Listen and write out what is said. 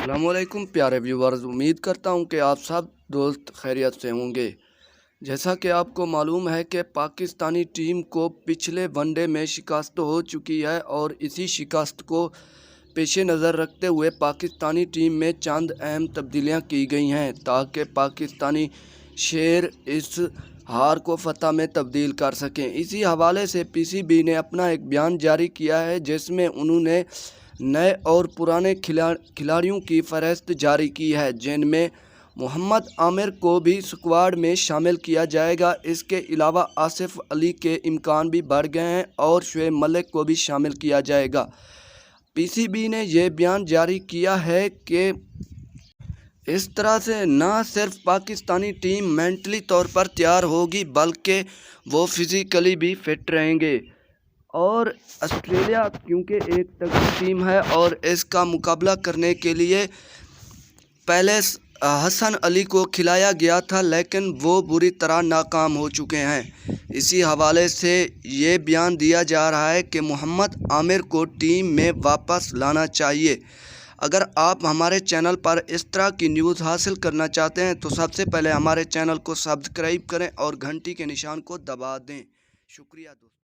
السلام علیکم پیارے ویورز، امید کرتا ہوں کہ آپ سب دوست خیریت سے ہوں گے۔ جیسا کہ آپ کو معلوم ہے کہ پاکستانی ٹیم کو پچھلے ون ڈے میں شکست ہو چکی ہے، اور اسی شکست کو پیش نظر رکھتے ہوئے پاکستانی ٹیم میں چند اہم تبدیلیاں کی گئی ہیں تاکہ پاکستانی شیر اس ہار کو فتح میں تبدیل کر سکیں۔ اسی حوالے سے پی سی بی نے اپنا ایک بیان جاری کیا ہے جس میں انہوں نے نئے اور پرانے کھلاڑیوں کی فہرست جاری کی ہے، جن میں محمد عامر کو بھی اسکواڈ میں شامل کیا جائے گا۔ اس کے علاوہ آصف علی کے امکان بھی بڑھ گئے ہیں اور شعیب ملک کو بھی شامل کیا جائے گا۔ پی سی بی نے یہ بیان جاری کیا ہے کہ اس طرح سے نہ صرف پاکستانی ٹیم مینٹلی طور پر تیار ہوگی بلکہ وہ فزیکلی بھی فٹ رہیں گے، اور آسٹریلیا کیونکہ ایک تگڑی ٹیم ہے اور اس کا مقابلہ کرنے کے لیے پہلے حسن علی کو کھلایا گیا تھا لیکن وہ بری طرح ناکام ہو چکے ہیں۔ اسی حوالے سے یہ بیان دیا جا رہا ہے کہ محمد عامر کو ٹیم میں واپس لانا چاہیے۔ اگر آپ ہمارے چینل پر اس طرح کی نیوز حاصل کرنا چاہتے ہیں تو سب سے پہلے ہمارے چینل کو سبسکرائب کریں اور گھنٹی کے نشان کو دبا دیں۔ شکریہ دوستو۔